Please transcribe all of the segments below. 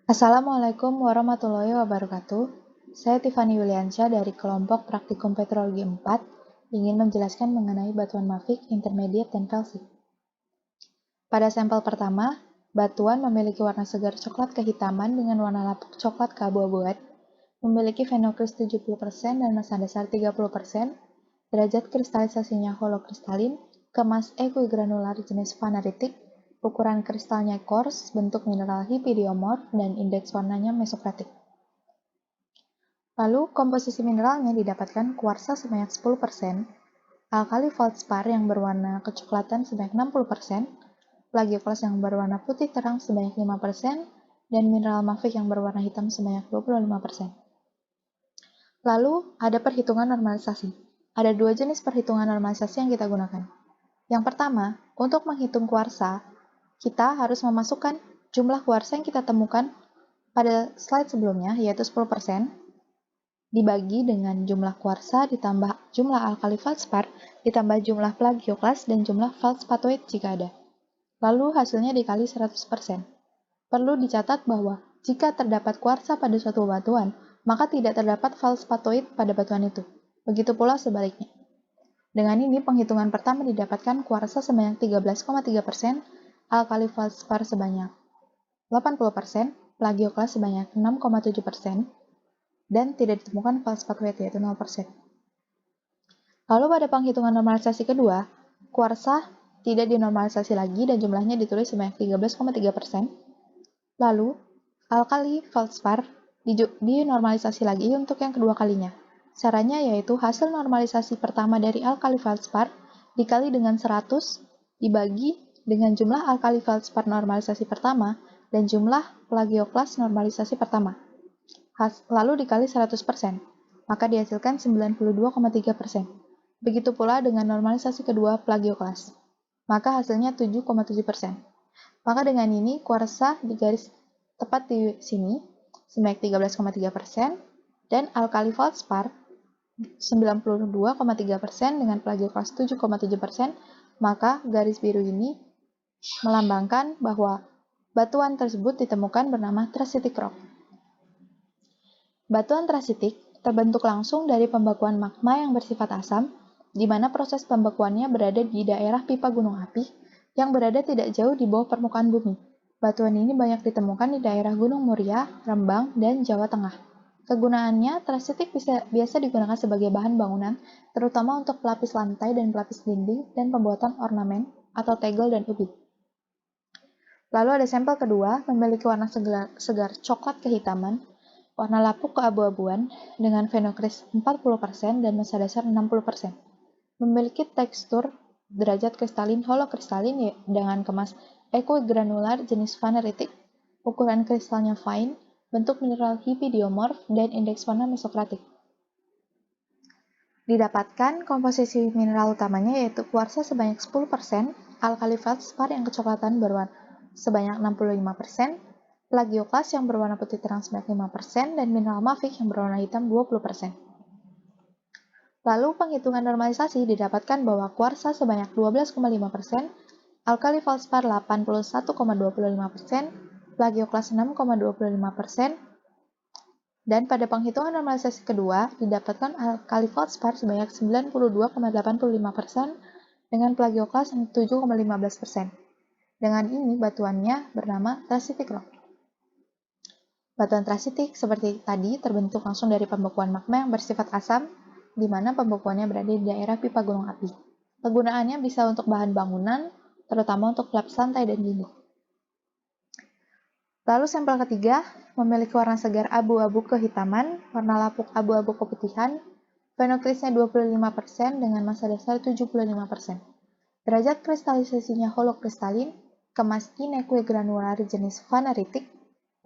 Assalamualaikum warahmatullahi wabarakatuh. Saya Tiffany Yuliansyah dari kelompok Praktikum Petrologi 4 ingin menjelaskan mengenai batuan mafik, intermediate, dan kalsit. Pada sampel pertama, batuan memiliki warna segar coklat kehitaman dengan warna lapuk coklat keabu-abuan, memiliki fenokris 70% dan massa dasar 30%, derajat kristalisasinya holokristalin, kemas equigranular jenis vanaditic, ukuran kristalnya coarse, bentuk mineral hipidiomorf, dan indeks warnanya mesokratik. Lalu, komposisi mineralnya didapatkan kuarsa sebanyak 10%, alkali feldspar yang berwarna kecoklatan sebanyak 60%, plagioklas yang berwarna putih terang sebanyak 5%, dan mineral mafik yang berwarna hitam sebanyak 25%. Lalu, ada perhitungan normalisasi. Ada dua jenis perhitungan normalisasi yang kita gunakan. Yang pertama, untuk menghitung kuarsa, kita harus memasukkan jumlah kuarsa yang kita temukan pada slide sebelumnya, yaitu 10%, dibagi dengan jumlah kuarsa ditambah jumlah alkali feldspar, ditambah jumlah plagioklas, dan jumlah feldspatoid jika ada. Lalu hasilnya dikali 100%. Perlu dicatat bahwa jika terdapat kuarsa pada suatu batuan, maka tidak terdapat feldspatoid pada batuan itu. Begitu pula sebaliknya. Dengan ini, penghitungan pertama didapatkan kuarsa sebanyak 13,3%, alkali feldspar sebanyak 80%, plagioklas sebanyak 6,7%, dan tidak ditemukan feldspatoid yaitu 0%. Lalu pada penghitungan normalisasi kedua, kuarsa tidak dinormalisasi lagi dan jumlahnya ditulis sebanyak 13,3%. Lalu, alkali feldspar dinormalisasi lagi untuk yang kedua kalinya. Caranya yaitu hasil normalisasi pertama dari alkali feldspar dikali dengan 100 dibagi dengan jumlah alkali feldspar normalisasi pertama dan jumlah plagioklas normalisasi pertama. Lalu dikali 100%, maka dihasilkan 92,3%. Begitu pula dengan normalisasi kedua plagioklas, maka hasilnya 7,7%. Maka dengan ini kuarsa digaris tepat di sini sebanyak 13,3% dan alkali feldspar 92,3% dengan plagioklas 7,7%, maka garis biru ini melambangkan bahwa batuan tersebut ditemukan bernama trachytic rock. Batuan trachytic terbentuk langsung dari pembekuan magma yang bersifat asam, di mana proses pembekuannya berada di daerah pipa gunung api yang berada tidak jauh di bawah permukaan bumi. Batuan ini banyak ditemukan di daerah Gunung Muria, Rembang, dan Jawa Tengah. Kegunaannya, trachytic biasa digunakan sebagai bahan bangunan, terutama untuk pelapis lantai dan pelapis dinding, dan pembuatan ornamen atau tegel dan ubi. Lalu ada sampel kedua, memiliki warna segar coklat kehitaman, warna lapuk keabu-abuan, dengan fenokris 40% dan massa dasar 60%. Memiliki tekstur derajat kristalin holokristalin dengan kemas equigranular jenis vanaditic, ukuran kristalnya fine, bentuk mineral hipidiomorf, dan indeks warna mesokratik. Didapatkan komposisi mineral utamanya yaitu kuarsa sebanyak 10%, alkali feldspar yang kecoklatan berwarna sebanyak 65%, plagioklas yang berwarna putih terang sebanyak 5%, dan mineral mafik yang berwarna hitam 20%. Lalu penghitungan normalisasi didapatkan bahwa kuarsa sebanyak 12,5%, alkali feldspar 81,25%, plagioklas 6,25%, dan pada penghitungan normalisasi kedua didapatkan alkali feldspar sebanyak 92,85% dengan plagioklas 7,15%. Dengan ini batuannya bernama trachytic rock. Batuan trachytic seperti tadi terbentuk langsung dari pembekuan magma yang bersifat asam, di mana pembekuannya berada di daerah pipa gunung api. Kegunaannya bisa untuk bahan bangunan, terutama untuk pelapis lantai dan dinding. Lalu sampel ketiga memiliki warna segar abu-abu kehitaman, warna lapuk abu-abu keputihan, fenokrisnya 25% dengan massa dasar 75%. Derajat kristalisasinya holokristalin, kemas inequigranular jenis vanaditic,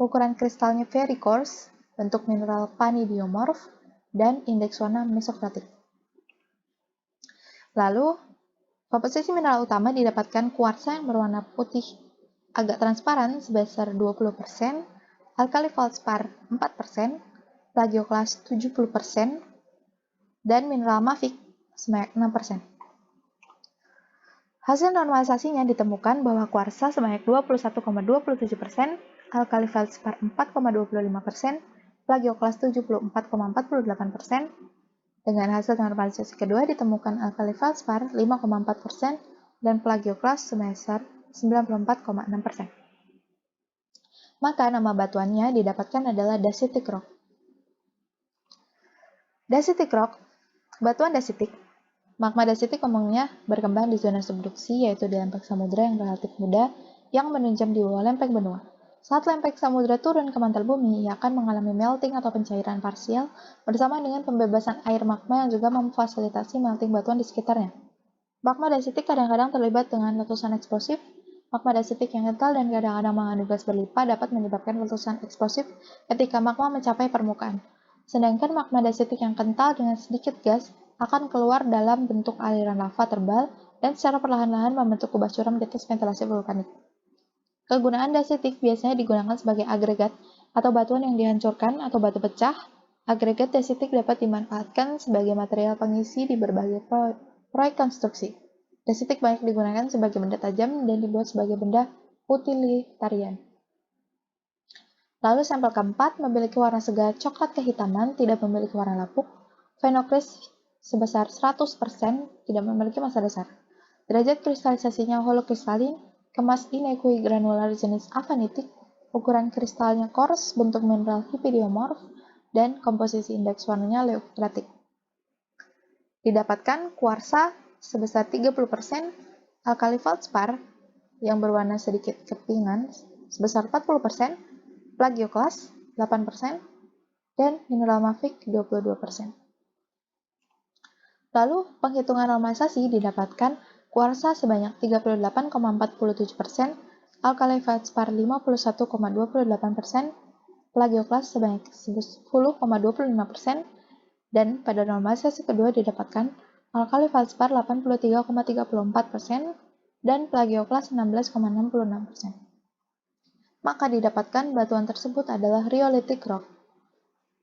ukuran kristalnya very coarse, bentuk mineral vanidiomorf, dan indeks warna mesokratik. Lalu, komposisi mineral utama didapatkan kuarsa yang berwarna putih agak transparan sebesar 20%, alkali feldspar 4%, plagioklas 70%, dan mineral mafik sebanyak 6%. Hasil normalisasinya ditemukan bahwa kuarsa sebanyak 21,27%, alkali feldspar 4,25%, plagioklas 74,48%. Dengan hasil normalisasi kedua ditemukan alkali feldspar 5,4% dan plagioklas sebesar 94,6%. Maka nama batuannya didapatkan adalah dacitic rock. Dacitic rock, batuan dacitic. Magma dacitic umumnya berkembang di zona subduksi, yaitu di lempeng samudra yang relatif muda yang menunjam di bawah lempeng benua. Saat lempeng samudra turun ke mantel bumi, ia akan mengalami melting atau pencairan parsial bersama dengan pembebasan air magma yang juga memfasilitasi melting batuan di sekitarnya. Magma dacitic kadang-kadang terlibat dengan letusan eksplosif. Magma dacitic yang kental dan kadang-kadang mengandung gas berlimpah dapat menyebabkan letusan eksplosif ketika magma mencapai permukaan. Sedangkan magma dacitic yang kental dengan sedikit gas akan keluar dalam bentuk aliran lava tebal dan secara perlahan-lahan membentuk kubah curam di atas ventilasi vulkanik. Kegunaan dacitic biasanya digunakan sebagai agregat atau batuan yang dihancurkan atau batu pecah. Agregat dacitic dapat dimanfaatkan sebagai material pengisi di berbagai proyek konstruksi. Dacitic banyak digunakan sebagai benda tajam dan dibuat sebagai benda utilitarian. Lalu sampel keempat memiliki warna segar coklat kehitaman, tidak memiliki warna lapuk. Phenocryst sebesar 100% tidak memiliki massa dasar. Derajat kristalisasinya holokristalin, kemas inekui granular jenis afanitik, ukuran kristalnya coarse, bentuk mineral hipidiomorf, dan komposisi indeks warnanya leukoplatik. Didapatkan kuarsa sebesar 30%, alkali feldspar yang berwarna sedikit kepingan sebesar 40%, plagioklas 8%, dan mineral mafic 22%. Lalu, penghitungan normalisasi didapatkan kuarsa sebanyak 38,47%, alkali feldspar 51,28%, plagioklas sebanyak 10,25%, dan pada normalisasi kedua didapatkan alkali feldspar 83,34% dan plagioklas 16,66%. Maka didapatkan batuan tersebut adalah rhyolitic rock.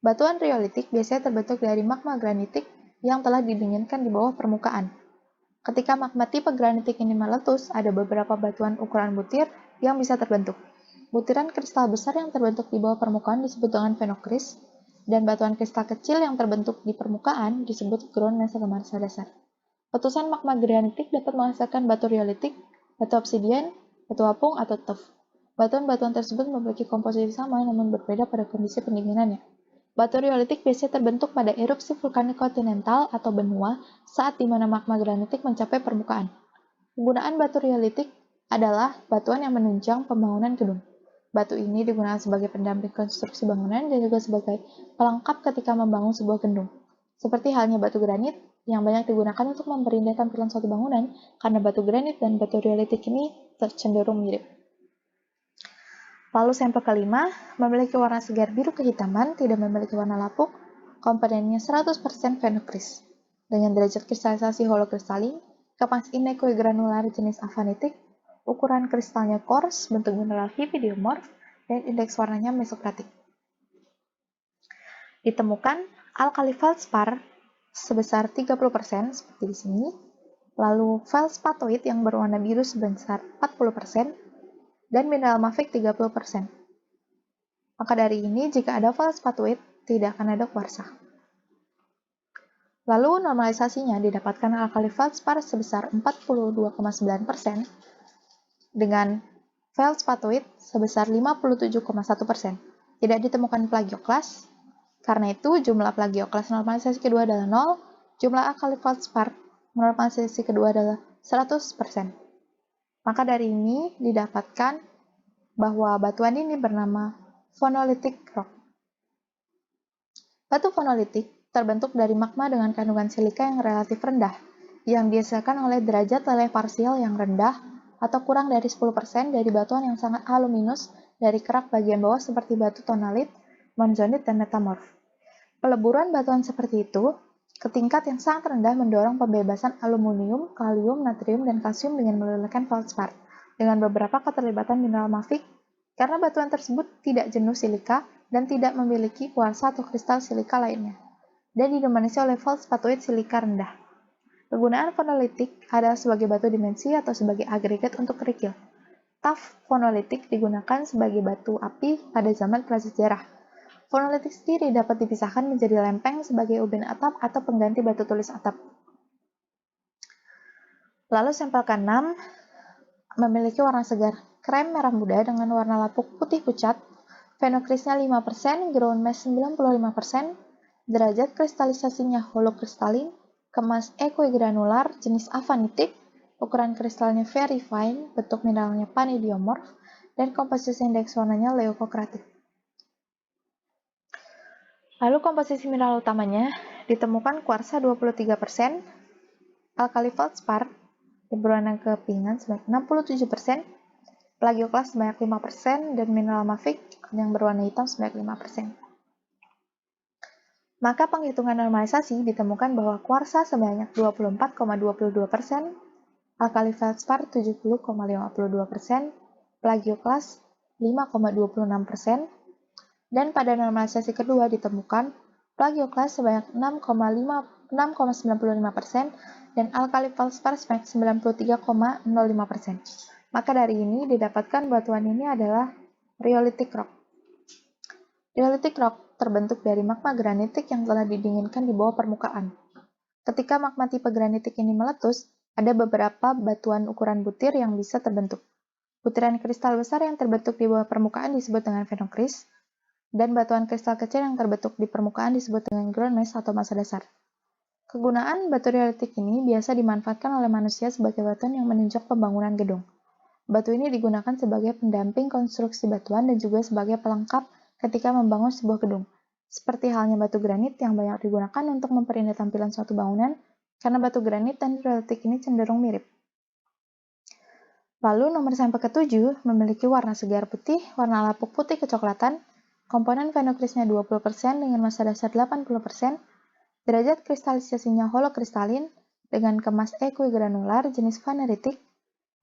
Batuan rhyolitic biasanya terbentuk dari magma granitik yang telah didinginkan di bawah permukaan. Ketika magma tipe granitik ini meletus, ada beberapa batuan ukuran butir yang bisa terbentuk. Butiran kristal besar yang terbentuk di bawah permukaan disebut dengan phenocryst, dan batuan kristal kecil yang terbentuk di permukaan disebut ground atau massa dasar. Letusan magma granitik dapat menghasilkan batu rhyolitic, batu obsidian, batu apung, atau tuff. Batuan-batuan tersebut memiliki komposisi sama namun berbeda pada kondisi pendinginannya. Batu rhyolitic biasanya terbentuk pada erupsi vulkanik kontinental atau benua saat di mana magma granitik mencapai permukaan. Penggunaan batu rhyolitic adalah batuan yang menunjang pembangunan gedung. Batu ini digunakan sebagai pendamping konstruksi bangunan dan juga sebagai pelengkap ketika membangun sebuah gedung. Seperti halnya batu granit yang banyak digunakan untuk memperindah tampilan suatu bangunan karena batu granit dan batu rhyolitic ini cenderung mirip. Lalu sampel kelima memiliki warna segar biru kehitaman, tidak memiliki warna lapuk, komponennya 100% phenocryst. Dengan derajat kristalisasi holokristalin, kemas inekui granular jenis afanitik, ukuran kristalnya coarse, bentuk mineral hipidiomorf, dan indeks warnanya mesokratik. Ditemukan alkali feldspar sebesar 30% seperti di sini, lalu feldspatoid yang berwarna biru sebesar 40%, dan mineral mafic 30%. Maka dari ini, jika ada feldspatoid, tidak akan ada kuarsa. Lalu normalisasinya didapatkan alkali feldspar sebesar 42,9%, dengan feldspatoid sebesar 57,1%. Tidak ditemukan plagioklas. Karena itu, jumlah plagioklas normalisasi kedua adalah 0, jumlah alkali feldspar normalisasi kedua adalah 100%. Maka dari ini didapatkan bahwa batuan ini bernama phonolithic rock. Batu phonolitik terbentuk dari magma dengan kandungan silika yang relatif rendah, yang dihasilkan oleh derajat leleh parsial yang rendah atau kurang dari 10% dari batuan yang sangat aluminus dari kerak bagian bawah seperti batu tonalit, monzonit, dan metamorf. Peleburan batuan seperti itu ke tingkat yang sangat rendah mendorong pembebasan aluminium, kalium, natrium, dan kalsium dengan melelehkan feldspar dengan beberapa keterlibatan mineral mafic karena batuan tersebut tidak jenuh silika dan tidak memiliki kuarsa atau kristal silika lainnya dan didominasi oleh feldspatoid silika rendah. Kegunaan fonolitik adalah sebagai batu dimensi atau sebagai agregat untuk kerikil. Tuff fonolitik digunakan sebagai batu api pada zaman prasejarah. Fonolitik sendiri dapat dipisahkan menjadi lempeng sebagai ubin atap atau pengganti batu tulis atap. Lalu sampel ke-6 memiliki warna segar, krem merah muda dengan warna lapuk putih pucat, fenokrisnya 5%, ground mass 95%, derajat kristalisasinya holokristalin, kemas equigranular jenis avanitik, ukuran kristalnya very fine, bentuk mineralnya panidiomorf, dan komposisi indeks warnanya leucocratic. Lalu komposisi mineral utamanya ditemukan kuarsa 23%, alkali feldspar yang berwarna kepingan sebanyak 67%, plagioklas sebanyak 5%, dan mineral mafic yang berwarna hitam sebanyak 5%. Maka penghitungan normalisasi ditemukan bahwa kuarsa sebanyak 24,22%, alkali feldspar 70,52%, plagioklas 5,26%, dan pada normalisasi kedua ditemukan plagioklas sebanyak 6,95% dan alkali feldspar sebanyak 93,05%. Maka dari ini didapatkan batuan ini adalah rhyolitic rock. Rhyolitic rock terbentuk dari magma granitik yang telah didinginkan di bawah permukaan. Ketika magma tipe granitik ini meletus, ada beberapa batuan ukuran butir yang bisa terbentuk. Butiran kristal besar yang terbentuk di bawah permukaan disebut dengan fenokris, dan batuan kristal kecil yang terbentuk di permukaan disebut dengan ground mass atau massa dasar. Kegunaan batu rhyolitic ini biasa dimanfaatkan oleh manusia sebagai batuan yang menunjang pembangunan gedung. Batu ini digunakan sebagai pendamping konstruksi batuan dan juga sebagai pelengkap ketika membangun sebuah gedung. Seperti halnya batu granit yang banyak digunakan untuk memperindah tampilan suatu bangunan, karena batu granit dan rhyolitic ini cenderung mirip. Lalu nomor sampel ke-7 memiliki warna segar putih, warna lapuk putih kecoklatan, komponen fenokrisnya 20% dengan massa dasar 80%, derajat kristalisasinya holokristalin dengan kemas equigranular jenis vaneritik,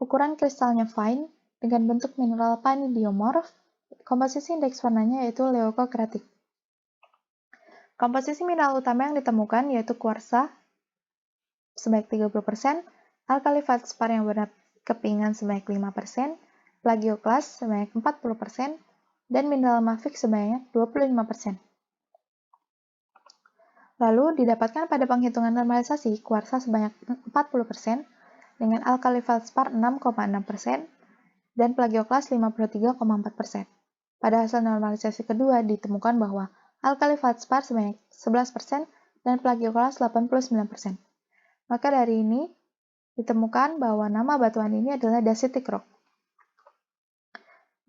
ukuran kristalnya fine dengan bentuk mineral panidiomorf, komposisi indeks warnanya yaitu leucocratic. Komposisi mineral utama yang ditemukan yaitu kuarsa sebanyak 30%, alkali feldspar yang berwarna kepingan sebanyak 5%, plagioklas sebanyak 40%, dan mineral mafic sebanyak 25%. Lalu didapatkan pada penghitungan normalisasi kuarsa sebanyak 40% dengan alkali feldspar 6,6% dan plagioklas 53,4%. Pada hasil normalisasi kedua ditemukan bahwa alkali feldspar sebanyak 11% dan plagioklas 89%. Maka dari ini ditemukan bahwa nama batuan ini adalah dacitic rock.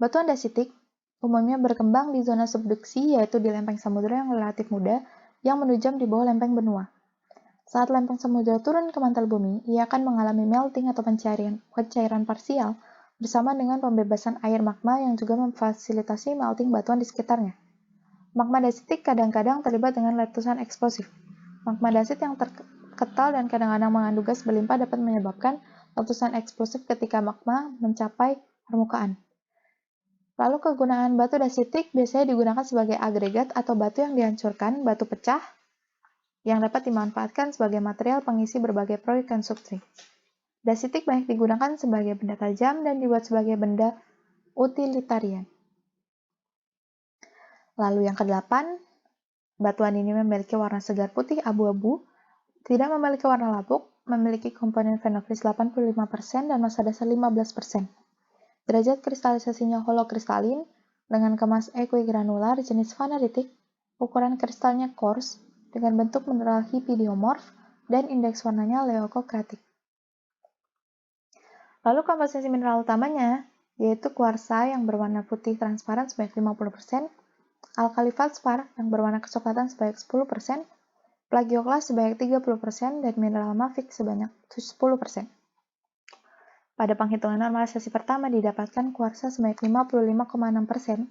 Batuan dacitic umumnya berkembang di zona subduksi, yaitu di lempeng samudera yang relatif muda yang menujam di bawah lempeng benua. Saat lempeng samudera turun ke mantel bumi, ia akan mengalami melting atau pencairan parsial bersama dengan pembebasan air magma yang juga memfasilitasi melting batuan di sekitarnya. Magma dacitic kadang-kadang terlibat dengan letusan eksplosif. Magma dasit yang terkenal dan kadang-kadang mengandung gas berlimpah dapat menyebabkan letusan eksplosif ketika magma mencapai permukaan. Lalu kegunaan batu dacitic biasanya digunakan sebagai agregat atau batu yang dihancurkan, batu pecah, yang dapat dimanfaatkan sebagai material pengisi berbagai proyek konstruksi. Dacitic banyak digunakan sebagai benda tajam dan dibuat sebagai benda utilitarian. Lalu yang ke-8, batuan ini memiliki warna segar putih abu-abu, tidak memiliki warna lapuk, memiliki komponen fenokris 85% dan massa dasar 15%. Derajat kristalisasinya holokristalin dengan kemas equigranular jenis vaneritik, ukuran kristalnya coarse dengan bentuk mineral hipidiomorf dan indeks warnanya leucocratic. Lalu komposisi mineral utamanya yaitu kuarsa yang berwarna putih transparan sebanyak 50%, alkali feldspar yang berwarna kecoklatan sebanyak 10%, plagioklas sebanyak 30% dan mineral mafic sebanyak 10%. Pada penghitungan normalisasi pertama didapatkan kuarsa sebanyak 55,6%,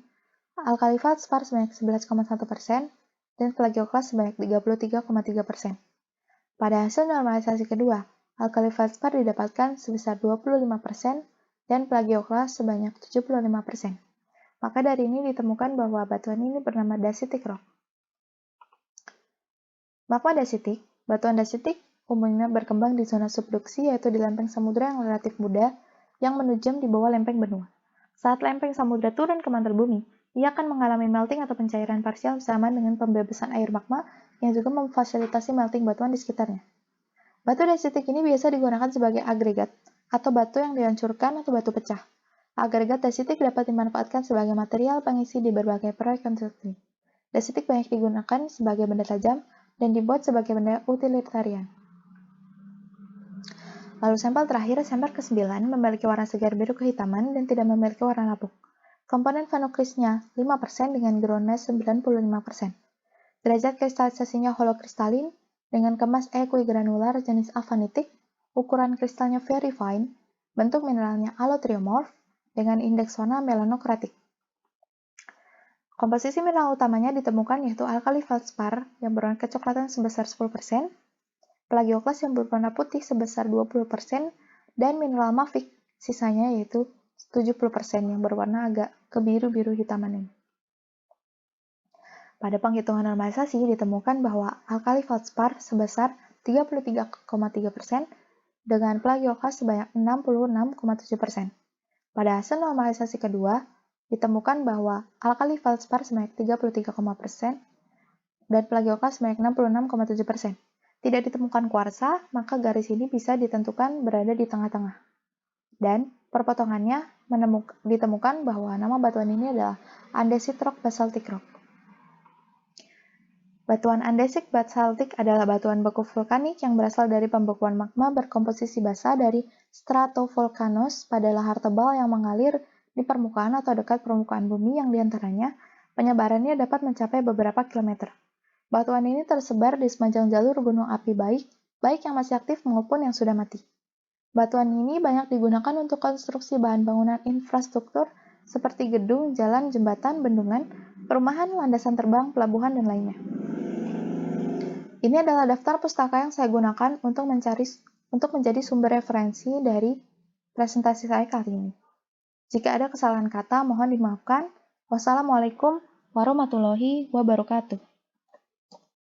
alkali feldspar sebanyak 11,1%, dan plagioklas sebanyak 33,3%. Pada hasil normalisasi kedua, alkali feldspar didapatkan sebesar 25% dan plagioklas sebanyak 75%. Maka dari ini ditemukan bahwa batuan ini bernama dacitic rock. Magma dacitic, batuan dacitic umumnya berkembang di zona subduksi, yaitu di lempeng samudra yang relatif muda yang menujam di bawah lempeng benua. Saat lempeng samudra turun ke mantel bumi, ia akan mengalami melting atau pencairan parsial bersamaan dengan pembebasan air magma yang juga memfasilitasi melting batuan di sekitarnya. Batu desitik ini biasa digunakan sebagai agregat, atau batu yang dihancurkan atau batu pecah. Agregat desitik dapat dimanfaatkan sebagai material pengisi di berbagai proyek konstruksi. Desitik banyak digunakan sebagai benda tajam dan dibuat sebagai benda utilitarian. Lalu sampel terakhir, sampel ke-9, memiliki warna segar biru kehitaman dan tidak memiliki warna lapuk. Komponen vanokrisnya 5% dengan groundnya 95%. Derajat kristalisasinya holokristalin dengan kemas equigranular jenis avanitik, ukuran kristalnya very fine, bentuk mineralnya allotriomorph dengan indeks warna melanokratik. Komposisi mineral utamanya ditemukan yaitu alkali feldspar yang berwarna kecoklatan sebesar 10%, plagioklas yang berwarna putih sebesar 20%, dan mineral mafic sisanya yaitu 70% yang berwarna agak kebiru-biru hitaman ini. Pada penghitungan normalisasi ditemukan bahwa alkali feldspar sebesar 33,3% dengan plagioklas sebanyak 66,7%. Pada hasil normalisasi kedua, ditemukan bahwa alkali feldspar sebanyak 33,% dan plagioklas sebanyak 66,7%. Tidak ditemukan kuarsa, maka garis ini bisa ditentukan berada di tengah-tengah. Dan perpotongannya ditemukan bahwa nama batuan ini adalah andesit rock basaltic rock. Batuan andesit basaltik adalah batuan beku vulkanik yang berasal dari pembekuan magma berkomposisi basa dari stratovolcanoes pada lahar tebal yang mengalir di permukaan atau dekat permukaan bumi yang diantaranya penyebarannya dapat mencapai beberapa kilometer. Batuan ini tersebar di sepanjang jalur gunung api baik yang masih aktif maupun yang sudah mati. Batuan ini banyak digunakan untuk konstruksi bahan bangunan infrastruktur seperti gedung, jalan, jembatan, bendungan, perumahan, landasan terbang, pelabuhan, dan lainnya. Ini adalah daftar pustaka yang saya gunakan untuk menjadi sumber referensi dari presentasi saya kali ini. Jika ada kesalahan kata, mohon dimaafkan. Wassalamualaikum warahmatullahi wabarakatuh.